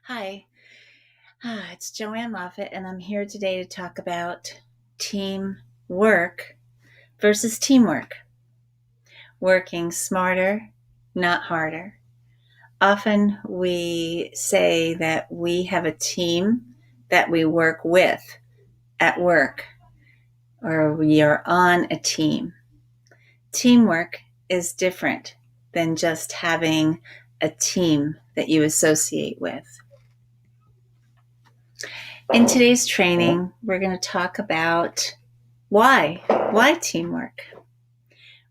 Hi, it's Joanne Moffat, and I'm here today to talk about teamwork versus teamwork. Working smarter, not harder. Often we say that we have a team that we work with at work, or we are on a team. Teamwork is different than just having a team that you associate with. In today's training, we're going to talk about why teamwork.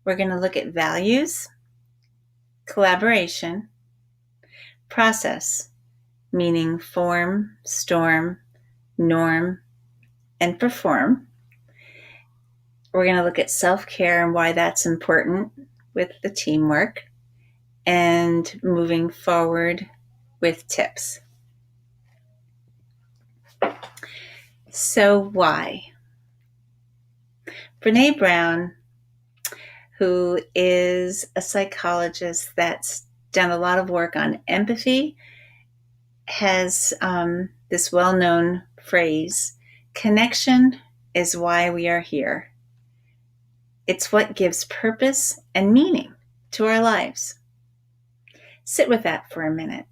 We're going to look at values, collaboration, process, meaning form, storm, norm, and perform. We're going to look at self-care and why that's important with the teamwork, and moving forward with tips. So why? Brene Brown, who is a psychologist that's done a lot of work on empathy, has this well-known phrase, connection is why we are here. It's what gives purpose and meaning to our lives. Sit with that for a minute.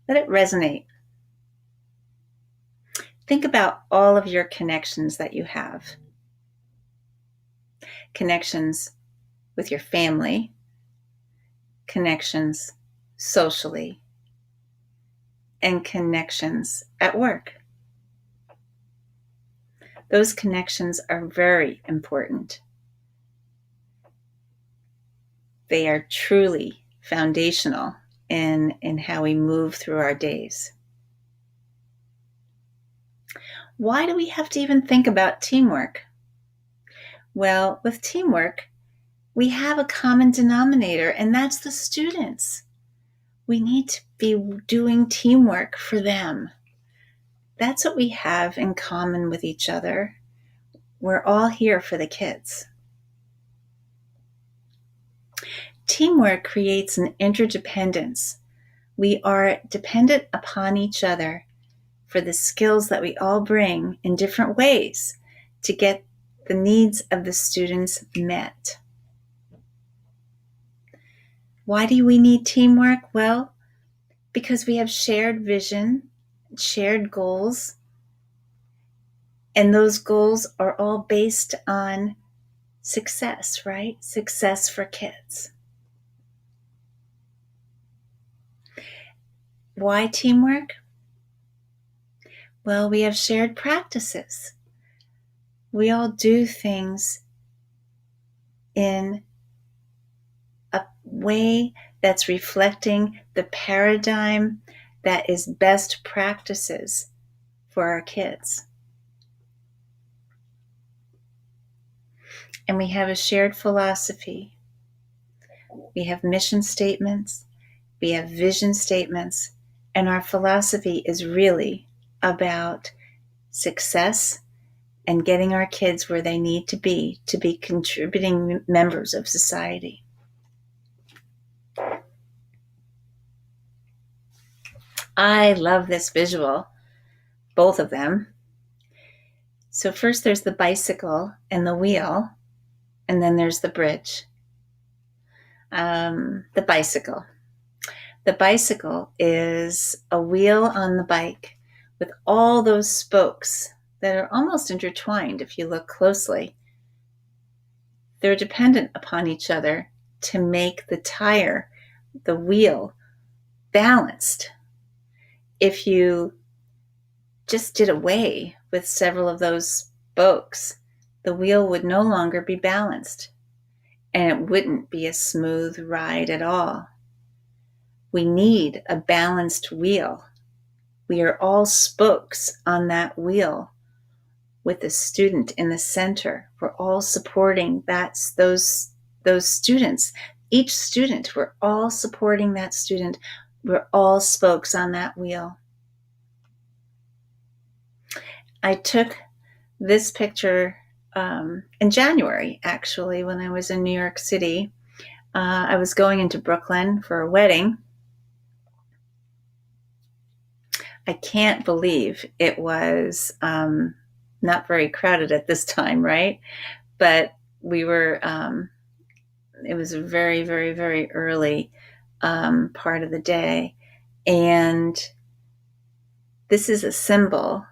Let it resonate. Think about all of your connections that you have. Connections with your family, connections socially, and connections at work. Those connections are very important. They are truly foundational in how we move through our days. Why do we have to even think about teamwork? Well, with teamwork, we have a common denominator, and that's the students. We need to be doing teamwork for them. That's what we have in common with each other. We're all here for the kids. Teamwork creates an interdependence. We are dependent upon each other for the skills that we all bring in different ways to get the needs of the students met. Why do we need teamwork? Well, because we have shared vision, shared goals, and those goals are all based on success, right? Success for kids. Why teamwork? Well, we have shared practices. We all do things in a way that's reflecting the paradigm that is best practices for our kids. And we have a shared philosophy. We have mission statements, we have vision statements, and our philosophy is really about success and getting our kids where they need to be contributing members of society. I love this visual, both of them. So first there's the bicycle and the wheel, and then there's the bridge. The bicycle. The bicycle is a wheel on the bike with all those spokes that are almost intertwined if you look closely. They're dependent upon each other to make the tire, the wheel, balanced. If you just did away with several of those spokes, the wheel would no longer be balanced, and it wouldn't be a smooth ride at all. We need a balanced wheel. We are all spokes on that wheel with the student in the center. We're all supporting those students. Each student, we're all supporting that student. We're all spokes on that wheel. I took this picture in January, actually, when I was in New York City. I was going into Brooklyn for a wedding. I can't believe it was not very crowded at this time, right? But we were, it was a very, very, very early part of the day. And this is a symbol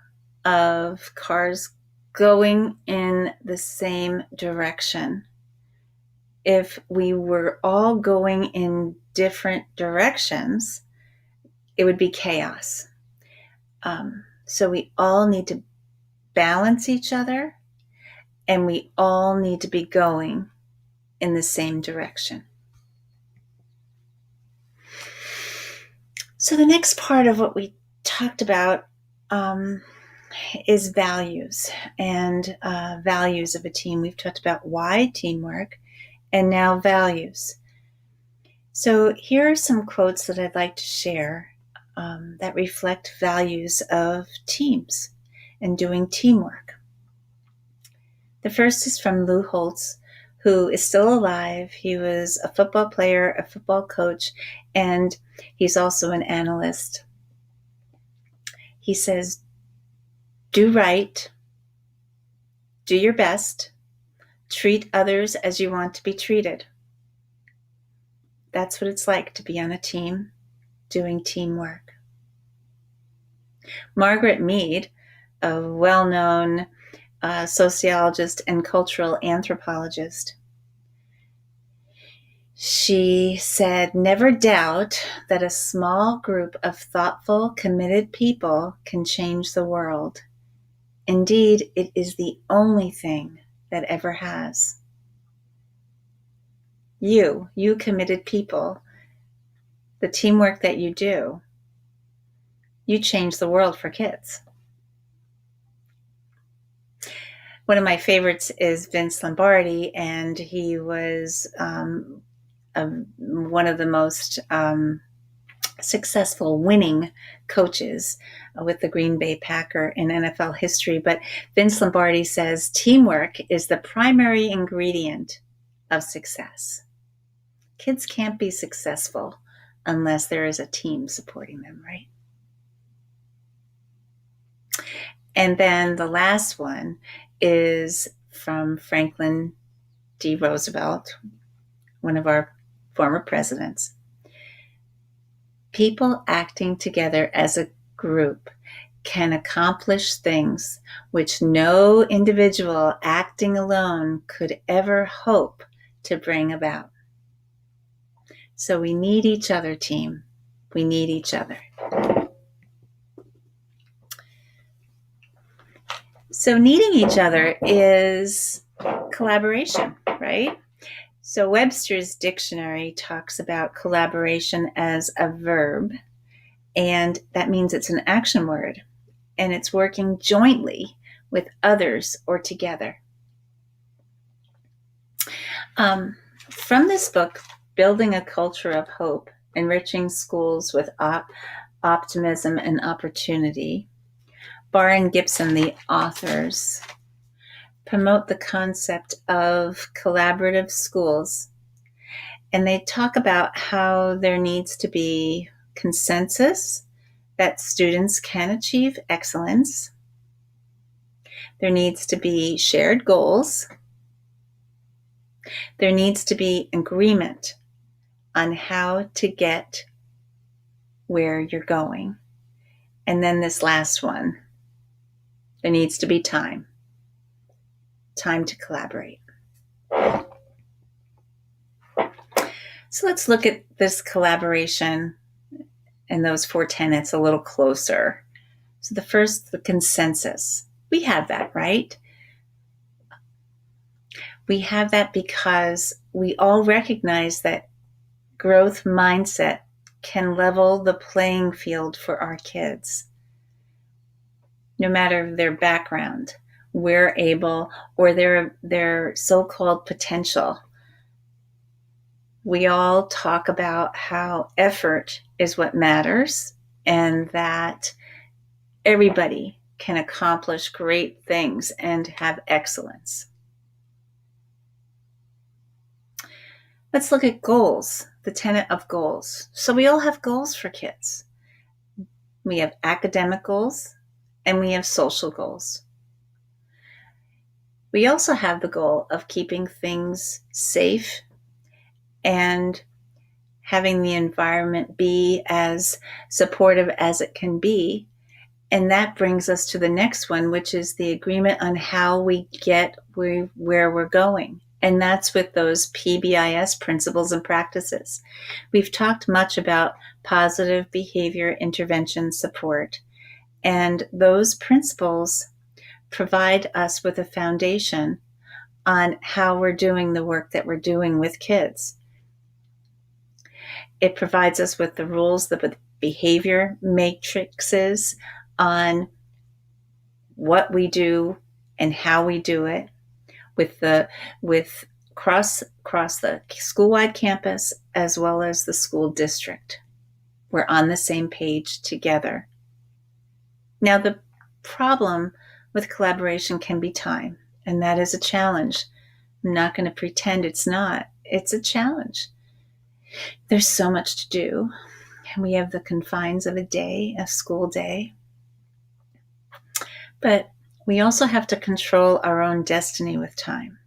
of cars going in the same direction. If we were all going in different directions, it would be chaos. So we all need to balance each other, and we all need to be going in the same direction. So the next part of what we talked about is values and values of a team. We've talked about why teamwork, and now values. So here are some quotes that I'd like to share that reflect values of teams and doing teamwork. The first is from Lou Holtz, who is still alive. He was a football player, a football coach, and he's also an analyst. He says, do right, do your best, treat others as you want to be treated. That's what it's like to be on a team doing teamwork. Margaret Mead, a well-known sociologist and cultural anthropologist, she said, never doubt that a small group of thoughtful, committed people can change the world. Indeed, it is the only thing that ever has. You committed people, the teamwork that you do, you change the world for kids. One of my favorites is Vince Lombardi, and he was one of the most successful winning coaches with the Green Bay Packers in NFL history. But Vince Lombardi says teamwork is the primary ingredient of success. Kids can't be successful unless there is a team supporting them, right? And then the last one is from Franklin D. Roosevelt, one of our former presidents. People acting together as a group can accomplish things which no individual acting alone could ever hope to bring about. So we need each other, team. We need each other. So needing each other is collaboration, right? So Webster's dictionary talks about collaboration as a verb, and that means it's an action word, and it's working jointly with others or together. From this book, Building a Culture of Hope, Enriching Schools with Optimism and Opportunity, Barr and Gibson, the authors, promote the concept of collaborative schools. And they talk about how there needs to be consensus that students can achieve excellence. There needs to be shared goals. There needs to be agreement on how to get where you're going. And then this last one, there needs to be time to collaborate. So let's look at this collaboration and those 4 tenets a little closer. So the first, the consensus. We have that, right? We have that because we all recognize that growth mindset can level the playing field for our kids. No matter their background, we're able, or their so-called potential. We all talk about how effort is what matters and that everybody can accomplish great things and have excellence. Let's look at goals, the tenet of goals. So we all have goals for kids. we have academic goals, and we have social goals. We also have the goal of keeping things safe and having the environment be as supportive as it can be. And that brings us to the next one, which is the agreement on how we get where we're going. And that's with those PBIS principles and practices. We've talked much about positive behavior intervention support. And those principles provide us with a foundation on how we're doing the work that we're doing with kids. It provides us with the rules, the behavior matrices on what we do and how we do it with across the school-wide campus as well as the school district. We're on the same page together. Now, the problem with collaboration can be time, and that is a challenge. I'm not going to pretend it's not. It's a challenge. There's so much to do, and we have the confines of a school day. But we also have to control our own destiny with time.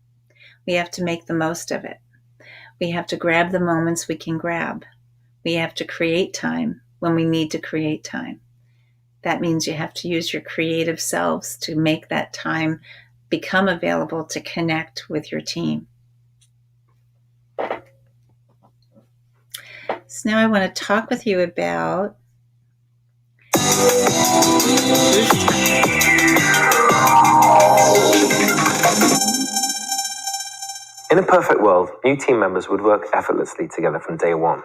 We have to make the most of it. We have to grab the moments we can grab. We have to create time when we need to create time. That means you have to use your creative selves to make that time become available to connect with your team. So now I want to talk with you about In a perfect world, new team members would work effortlessly together from day one.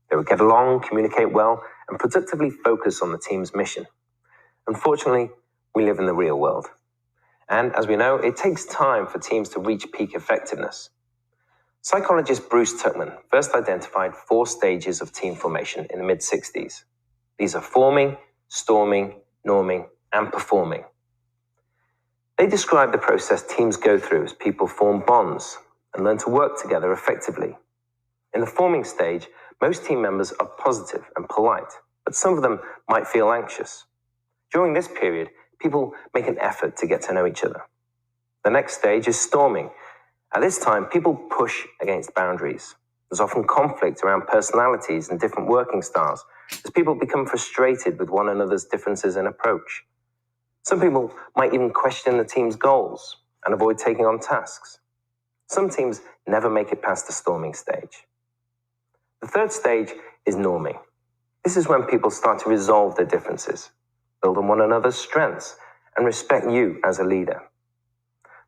They would get along, communicate well, and productively focus on the team's mission. Unfortunately, we live in the real world. And as we know, it takes time for teams to reach peak effectiveness. Psychologist Bruce Tuckman first identified 4 stages of team formation in the mid-60s. These are forming, storming, norming, and performing. They describe the process teams go through as people form bonds and learn to work together effectively. In the forming stage, most team members are positive and polite, but some of them might feel anxious. During this period, people make an effort to get to know each other. The next stage is storming. At this time, people push against boundaries. There's often conflict around personalities and different working styles, as people become frustrated with one another's differences in approach. Some people might even question the team's goals and avoid taking on tasks. Some teams never make it past the storming stage. The third stage is norming. This is when people start to resolve their differences, build on one another's strengths, and respect you as a leader.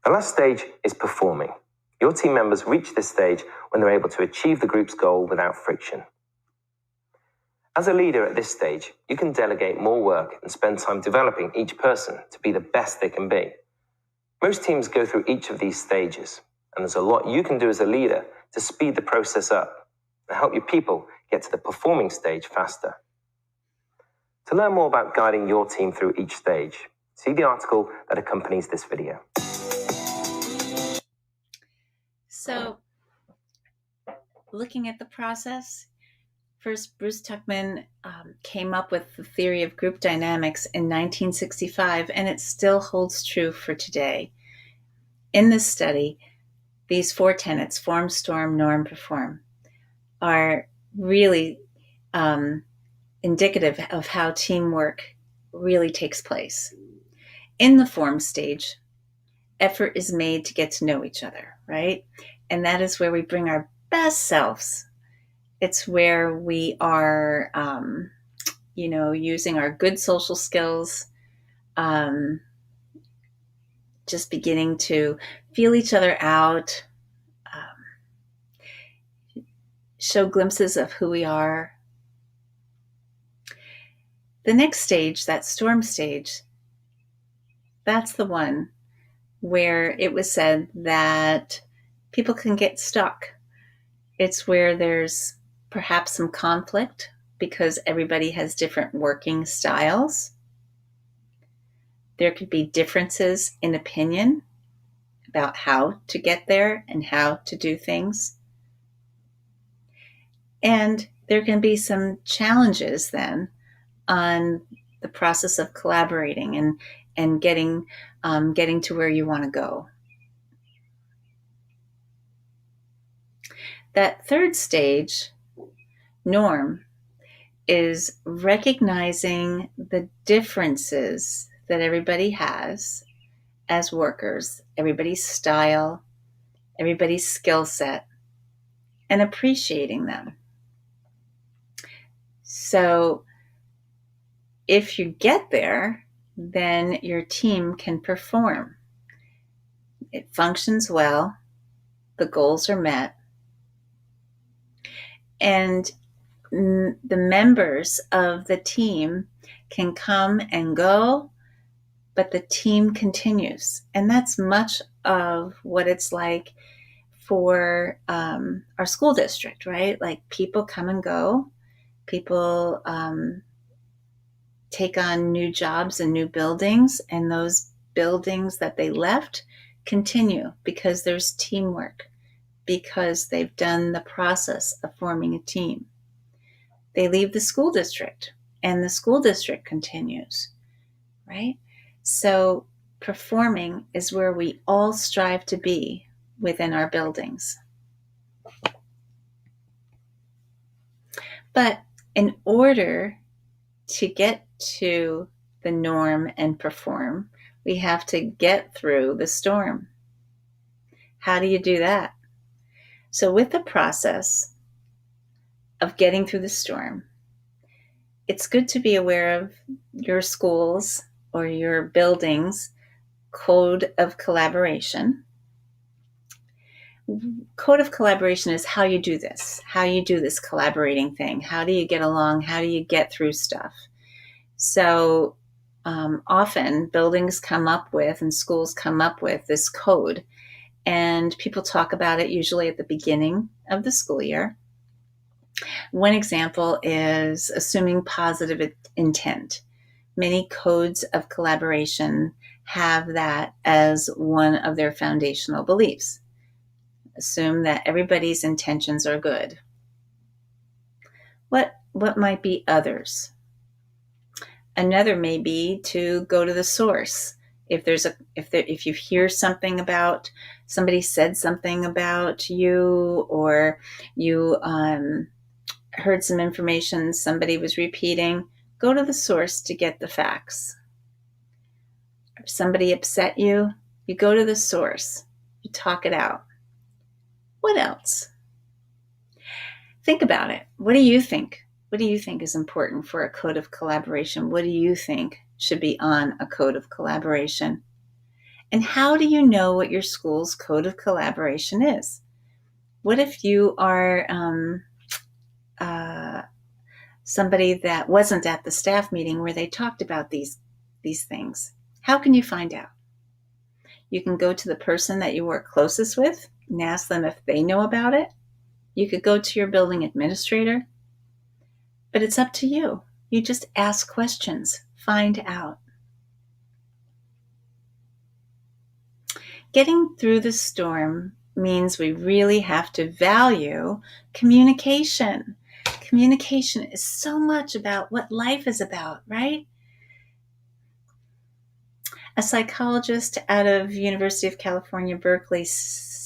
The last stage is performing. Your team members reach this stage when they're able to achieve the group's goal without friction. As a leader at this stage, you can delegate more work and spend time developing each person to be the best they can be. Most teams go through each of these stages, and there's a lot you can do as a leader to speed the process up and help your people get to the performing stage faster. To learn more about guiding your team through each stage, see the article that accompanies this video. So, looking at the process, first Bruce Tuckman came up with the theory of group dynamics in 1965, and it still holds true for today. In this study, these 4 tenets, form, storm, norm, perform, are really indicative of how teamwork really takes place. In the form stage, effort is made to get to know each other, right? And that is where we bring our best selves. It's where we are, using our good social skills, just beginning to feel each other out, show glimpses of who we are. The next stage, that storm stage, that's the one where it was said that people can get stuck. It's where there's perhaps some conflict because everybody has different working styles. There could be differences in opinion about how to get there and how to do things. And there can be some challenges then on the process of collaborating and getting to where you want to go. That third stage, norm, is recognizing the differences that everybody has as workers, everybody's style, everybody's skill set, and appreciating them. So if you get there, then your team can perform. It functions well, the goals are met, and the members of the team can come and go, but the team continues. And that's much of what it's like for our school district, right? Like people come and go, people take on new jobs and new buildings, and those buildings that they left continue because there's teamwork, because they've done the process of forming a team. They leave the school district and the school district continues, right? So performing is where we all strive to be within our buildings. But in order to get to the norm and perform, we have to get through the storm. How do you do that? So with the process of getting through the storm, it's good to be aware of your school's or your building's code of collaboration. Code of collaboration is how you do this collaborating thing. How do you get along? How do you get through stuff? So often buildings come up with and schools come up with this code, and people talk about it usually at the beginning of the school year. One example is assuming positive intent. Many codes of collaboration have that as one of their foundational beliefs. Assume that everybody's intentions are good. What might be others? Another may be to go to the source. If you hear something about somebody said something about you, or you heard some information somebody was repeating, go to the source to get the facts. If somebody upset you, you go to the source, you talk it out. What else? Think about it. What do you think? What do you think is important for a code of collaboration? What do you think should be on a code of collaboration? And how do you know what your school's code of collaboration is? What if you are somebody that wasn't at the staff meeting where they talked about these things? How can you find out? You can go to the person that you work closest with and ask them if they know about it. You could go to your building administrator, but it's up to you. You just ask questions, find out. Getting through the storm means we really have to value communication. Communication is so much about what life is about, right? A psychologist out of University of California, Berkeley,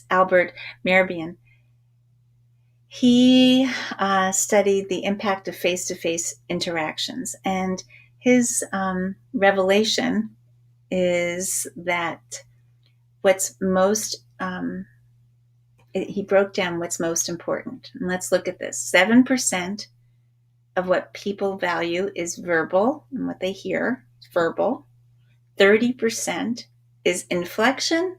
Albert Mehrabian, he studied the impact of face-to-face interactions, and his revelation is that what's most he broke down what's most important. And let's look at this. 7% of what people value is verbal, and what they hear is verbal. 30% is inflection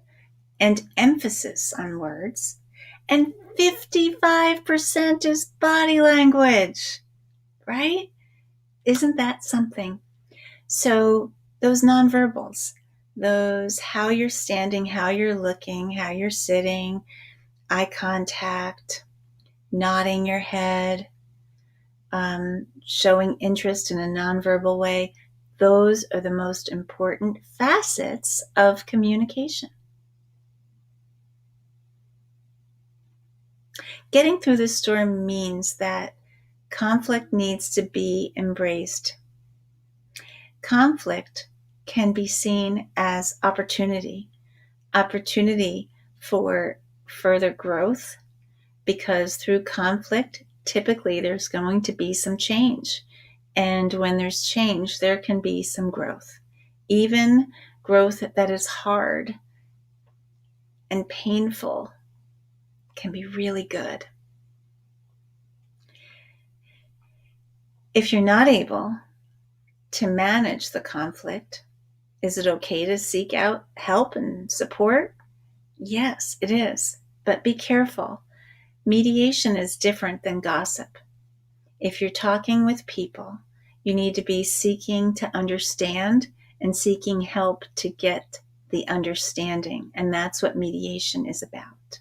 and emphasis on words. And 55% is body language, right? Isn't that something? So those nonverbals, those how you're standing, how you're looking, how you're sitting, eye contact, nodding your head, showing interest in a nonverbal way, those are the most important facets of communication. Getting through the storm means that conflict needs to be embraced. conflict can be seen as opportunity for further growth, because through conflict, typically there's going to be some change. And when there's change, there can be some growth. Even growth that is hard and painful can be really good. If you're not able to manage the conflict, is it okay to seek out help and support? Yes, it is. But be careful. Mediation is different than gossip. If you're talking with people, you need to be seeking to understand and seeking help to get the understanding. And that's what mediation is about.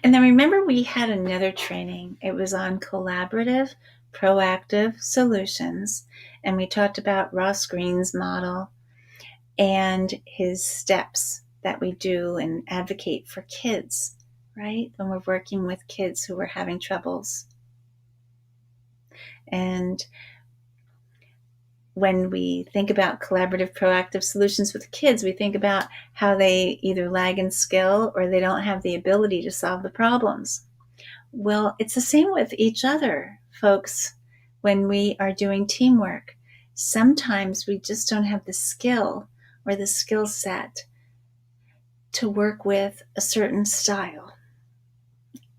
And then remember, we had another training. It was on collaborative, proactive solutions. And we talked about Ross Greene's model and his steps that we do and advocate for kids, right? When we're working with kids who are having troubles. And when we think about collaborative, proactive solutions with kids, we think about how they either lag in skill or they don't have the ability to solve the problems. Well, it's the same with each other, folks, when we are doing teamwork. Sometimes we just don't have the skill or the skill set to work with a certain style.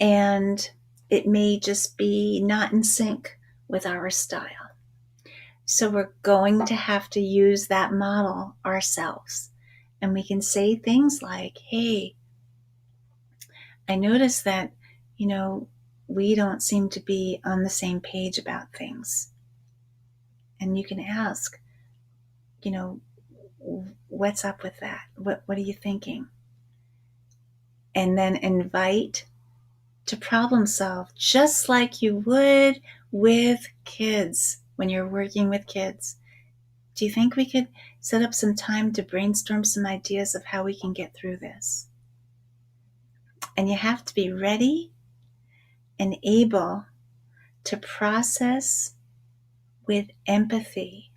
And it may just be not in sync with our style. So we're going to have to use that model ourselves. And we can say things like, hey, I noticed that, we don't seem to be on the same page about things. And you can ask, what's up with that? What are you thinking? And then invite to problem solve, just like you would with kids when you're working with kids. Do you think we could set up some time to brainstorm some ideas of how we can get through this? And you have to be ready and able to process with empathy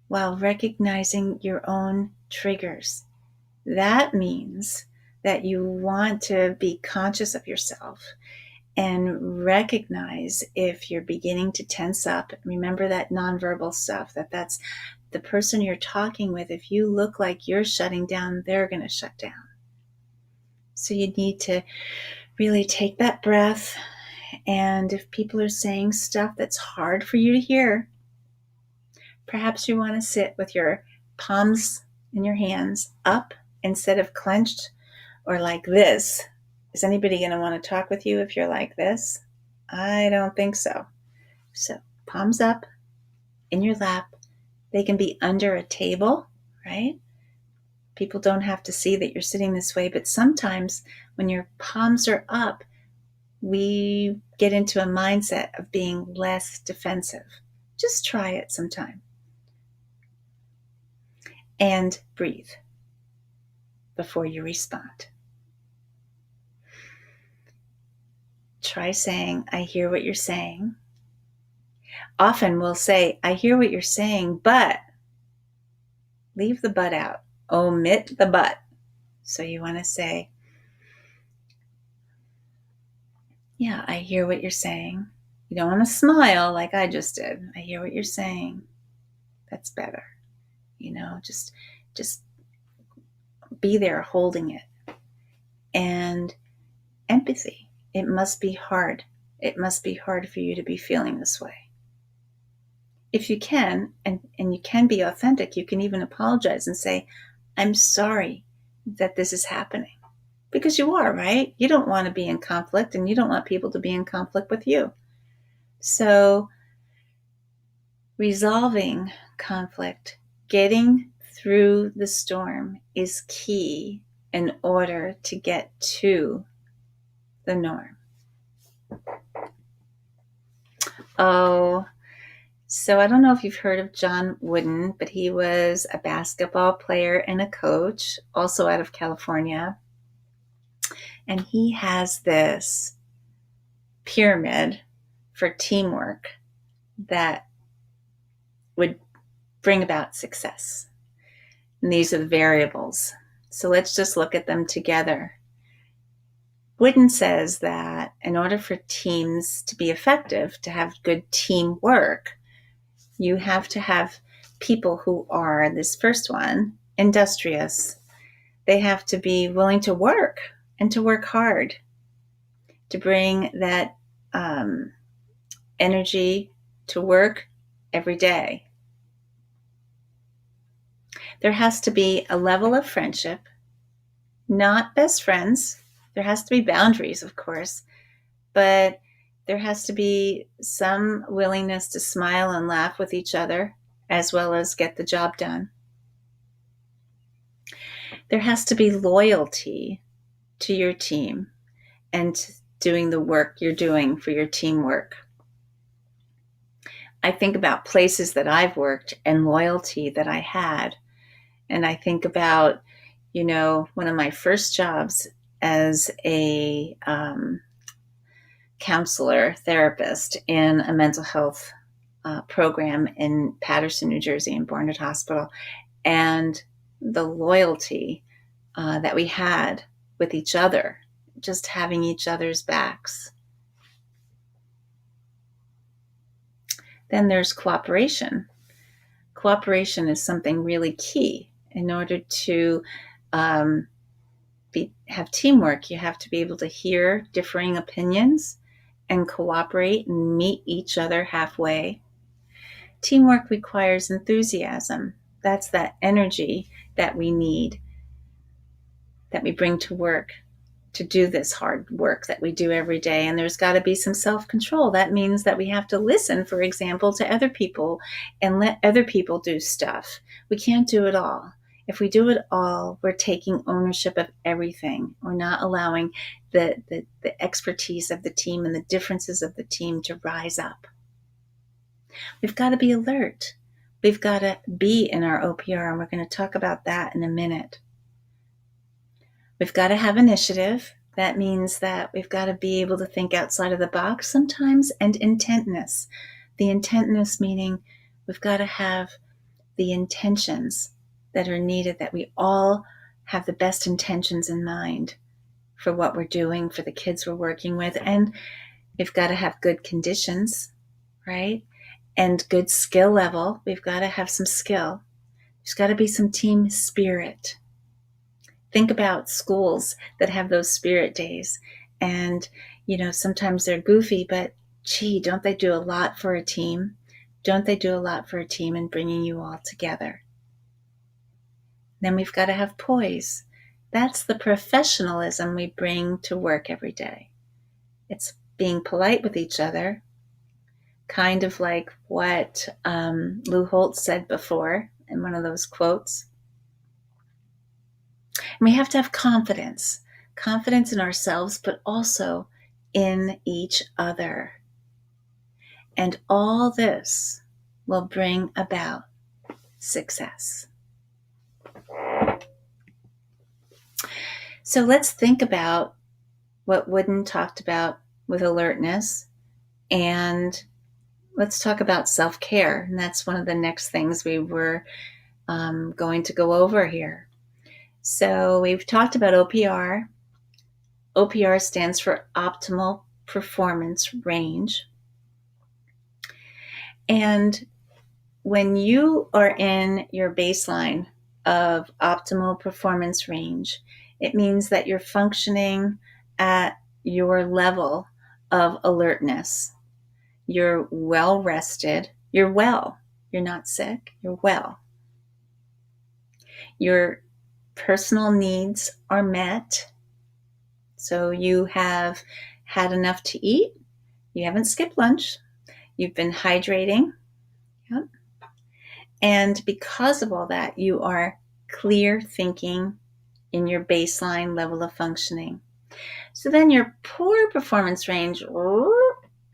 while recognizing your own triggers. That means that you want to be conscious of yourself and recognize if you're beginning to tense up. Remember that nonverbal stuff, that's the person you're talking with. If you look like you're shutting down, they're going to shut down. So you need to really take that breath. And if people are saying stuff that's hard for you to hear, perhaps you want to sit with your palms in your hands up instead of clenched, or like this. Is anybody going to want to talk with you if you're like this? I don't think so. So palms up in your lap. They can be under a table, right? People don't have to see that you're sitting this way, but sometimes when your palms are up, we get into a mindset of being less defensive. Just try it sometime. And breathe before you respond. Try saying, I hear what you're saying. Often we'll say, I hear what you're saying, but leave the but out. Omit the but. So you want to say, yeah, I hear what you're saying. You don't want to smile like I just did. I hear what you're saying. That's better. Just be there holding it. And empathy. It must be hard. It must be hard for you to be feeling this way. If you can, and you can be authentic, you can even apologize and say, I'm sorry that this is happening. Because you are, right? You don't want to be in conflict, and you don't want people to be in conflict with you. So resolving conflict, getting through the storm is key in order to get to the norm. Oh, so I don't know if you've heard of John Wooden, but he was a basketball player and a coach, also out of California. And he has this pyramid for teamwork that would bring about success. And these are the variables. So let's just look at them together. Wooden says that in order for teams to be effective, to have good teamwork, you have to have people who are, this first one, industrious. They have to be willing to work and to work hard to bring that energy to work every day. There has to be a level of friendship, not best friends. There has to be boundaries, of course, but there has to be some willingness to smile and laugh with each other as well as get the job done. There has to be loyalty to your team and doing the work you're doing for your teamwork. I think about places that I've worked and loyalty that I had. And I think about, one of my first jobs as a counselor, therapist in a mental health program in Paterson, New Jersey, in Barnard Hospital, and the loyalty that we had with each other, just having each other's backs. Then there's cooperation. Cooperation is something really key. In order to have teamwork, you have to be able to hear differing opinions and cooperate and meet each other halfway. Teamwork requires enthusiasm. That's that energy that we need, that we bring to work to do this hard work that we do every day. And there's got to be some self-control. That means that we have to listen, for example, to other people and let other people do stuff. We can't do it all. If we do it all, we're taking ownership of everything. We're not allowing the expertise of the team and the differences of the team to rise up. We've got to be alert. We've got to be in our OPR, and we're going to talk about that in a minute. We've got to have initiative. That means that we've got to be able to think outside of the box sometimes, and intentness. The intentness meaning we've got to have the intentions that are needed, that we all have the best intentions in mind for what we're doing, for the kids we're working with. And we've got to have good conditions, right? And good skill level. We've got to have some skill. There's got to be some team spirit. Think about schools that have those spirit days. And, sometimes they're goofy, but gee, don't they do a lot for a team? Don't they do a lot for a team in bringing you all together? Then we've got to have poise. That's the professionalism we bring to work every day. It's being polite with each other, kind of like what Lou Holtz said before in one of those quotes. And we have to have confidence in ourselves, but also in each other. And all this will bring about success. So let's think about what Wooden talked about with alertness, and let's talk about self-care. And that's one of the next things we were going to go over here. So we've talked about OPR. OPR stands for Optimal Performance Range. And when you are in your baseline of optimal performance range, it means that you're functioning at your level of alertness. You're well rested. You're well. You're not sick. You're well. Your personal needs are met. So you have had enough to eat. You haven't skipped lunch. You've been hydrating. Yep. And because of all that, you are clear thinking in your baseline level of functioning. So then your poor performance range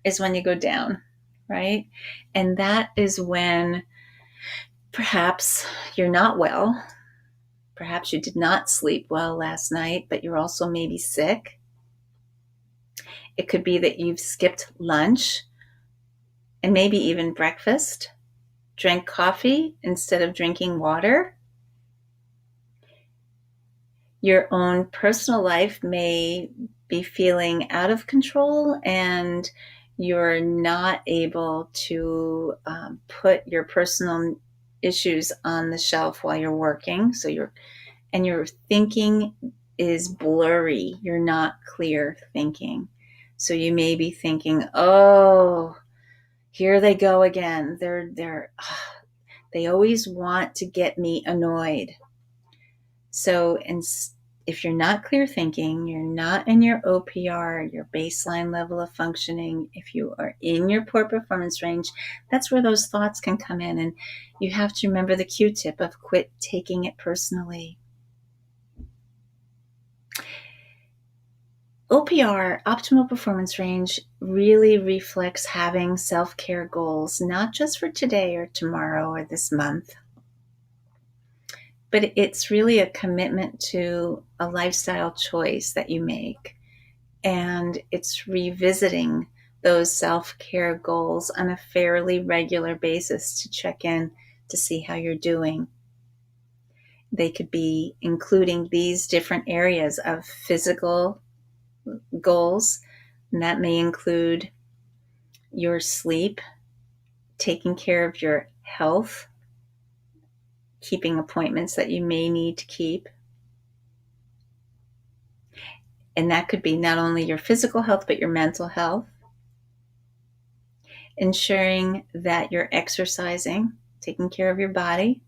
is when you go down, right? And that is when perhaps you're not well. Perhaps you did not sleep well last night, but you're also maybe sick. It could be that you've skipped lunch, and maybe even breakfast. Drink coffee instead of drinking water. Your own personal life may be feeling out of control and you're not able to put your personal issues on the shelf while you're working. So your thinking is blurry. You're not clear thinking. So you may be thinking, oh, here they go again. They always want to get me annoyed. So if you're not clear thinking, you're not in your OPR, your baseline level of functioning, if you are in your poor performance range, that's where those thoughts can come in. And you have to remember the Q-tip of quit taking it personally. OPR, optimal performance range, really reflects having self-care goals, not just for today or tomorrow or this month, but it's really a commitment to a lifestyle choice that you make. And it's revisiting those self-care goals on a fairly regular basis to check in to see how you're doing. They could be including these different areas of physical goals, and that may include your sleep, taking care of your health, keeping appointments that you may need to keep. And that could be not only your physical health, but your mental health. Ensuring that you're exercising, taking care of your body.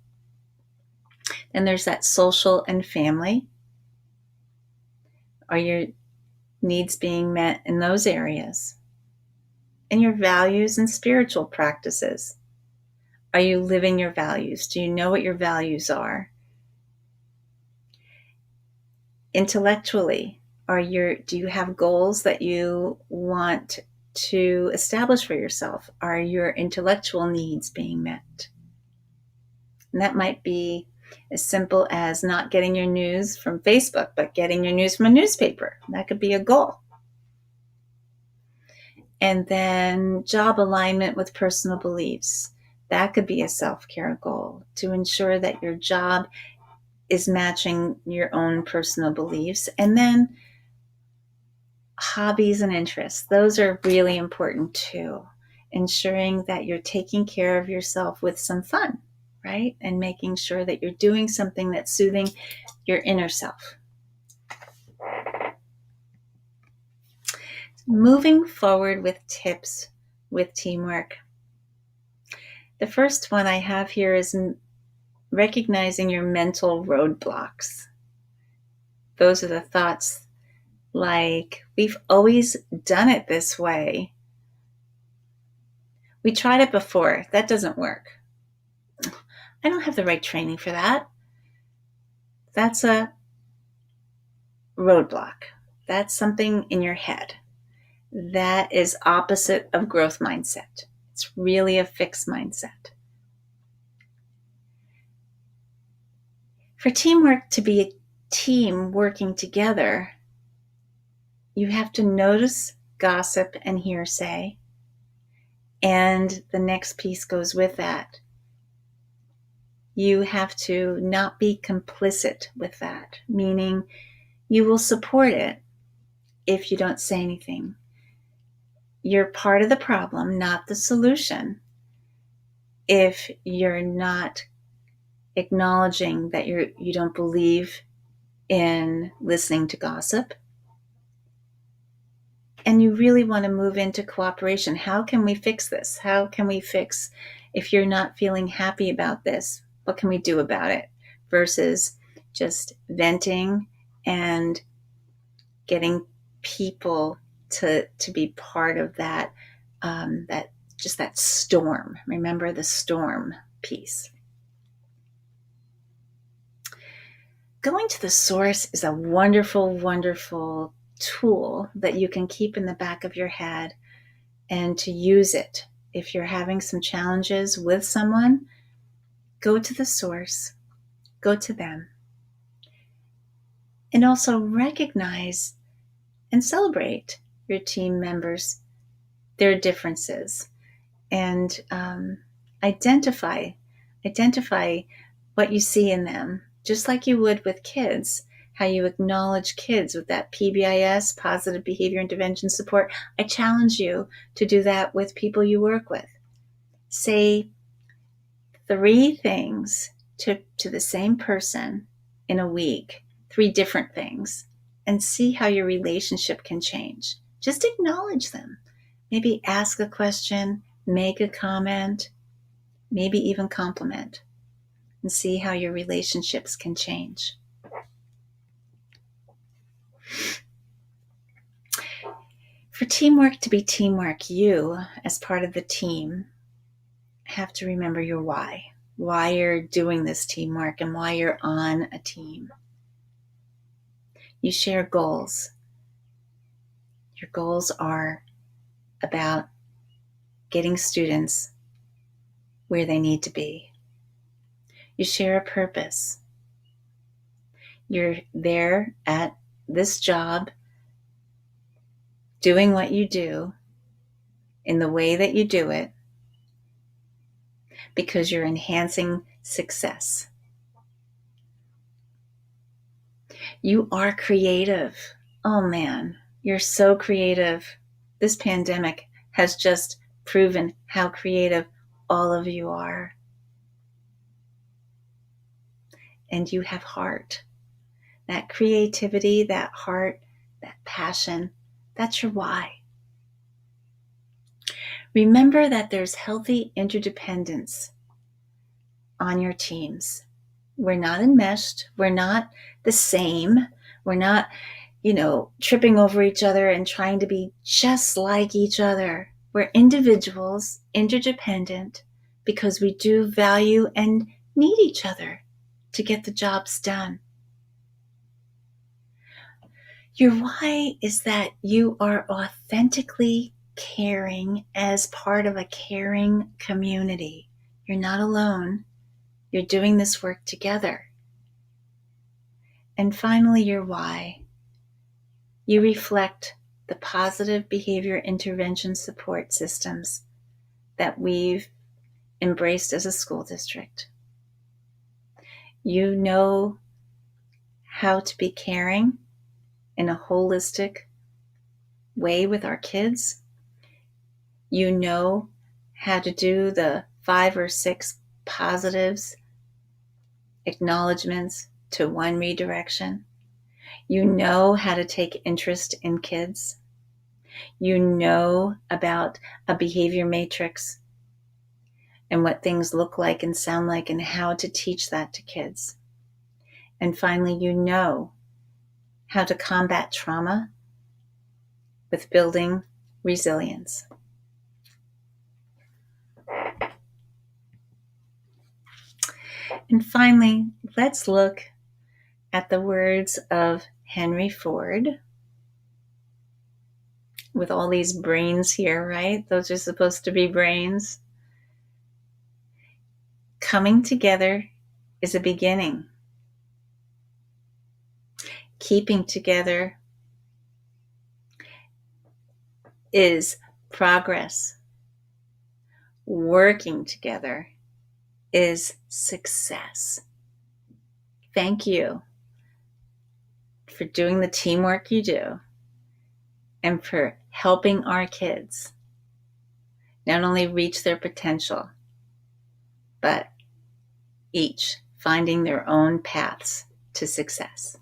Then there's that social and family. Are your needs being met in those areas? And your values and spiritual practices. Are you living your values? Do you know what your values are? Intellectually, do you have goals that you want to establish for yourself? Are your intellectual needs being met? And that might be as simple as not getting your news from Facebook, but getting your news from a newspaper. That could be a goal. And then job alignment with personal beliefs. That could be a self-care goal, to ensure that your job is matching your own personal beliefs. And then hobbies and interests. Those are really important too. Ensuring that you're taking care of yourself with some fun, right? And making sure that you're doing something that's soothing your inner self. Moving forward with tips with teamwork. The first one I have here is recognizing your mental roadblocks. Those are the thoughts like, we've always done it this way. We tried it before. That doesn't work. I don't have the right training for that. That's a roadblock. That's something in your head. That is opposite of growth mindset. It's really a fixed mindset. For teamwork to be a team working together, you have to notice gossip and hearsay. And the next piece goes with that. You have to not be complicit with that, meaning you will support it if you don't say anything. You're part of the problem, not the solution. If you're not acknowledging that you don't believe in listening to gossip, and you really want to move into cooperation. How can we fix this? How can we fix, if you're not feeling happy about this, what can we do about it? Versus just venting and getting people to be part of that, that storm. Remember the storm piece. Going to the source is a wonderful, wonderful tool that you can keep in the back of your head and to use it. If you're having some challenges with someone, go to the source, go to them. And also recognize and celebrate your team members, their differences. and identify what you see in them, just like you would with kids, how you acknowledge kids with that PBIS, positive behavior intervention support. I challenge you to do that with people you work with. Say 3 things to the same person in a week, 3 different things, and see how your relationship can change. Just acknowledge them. Maybe ask a question, make a comment, maybe even compliment, and see how your relationships can change. For teamwork to be teamwork, you, as part of the team, have to remember your why you're doing this teamwork and why you're on a team. You share goals. Your goals are about getting students where they need to be. You share a purpose. You're there at this job doing what you do in the way that you do it because you're enhancing success. You are creative. Oh man, you're so creative. This pandemic has just proven how creative all of you are. And you have heart. That creativity, that heart, that passion, that's your why. Remember that there's healthy interdependence on your teams. We're not enmeshed. We're not the same. We're not, tripping over each other and trying to be just like each other. We're individuals, interdependent, because we do value and need each other to get the jobs done. Your why is that you are authentically caring as part of a caring community. You're not alone. You're doing this work together. And finally, your why. You reflect the positive behavior intervention support systems that we've embraced as a school district. You know how to be caring in a holistic way with our kids. You know how to do the 5 or 6 positives, acknowledgments to one redirection. You know how to take interest in kids. You know about a behavior matrix and what things look like and sound like and how to teach that to kids. And finally, you know how to combat trauma with building resilience. And finally, let's look at the words of Henry Ford. With all these brains here, right? Those are supposed to be brains. Coming together is a beginning. Keeping together is progress. Working together is success. Thank you for doing the teamwork you do and for helping our kids not only reach their potential, but each finding their own paths to success.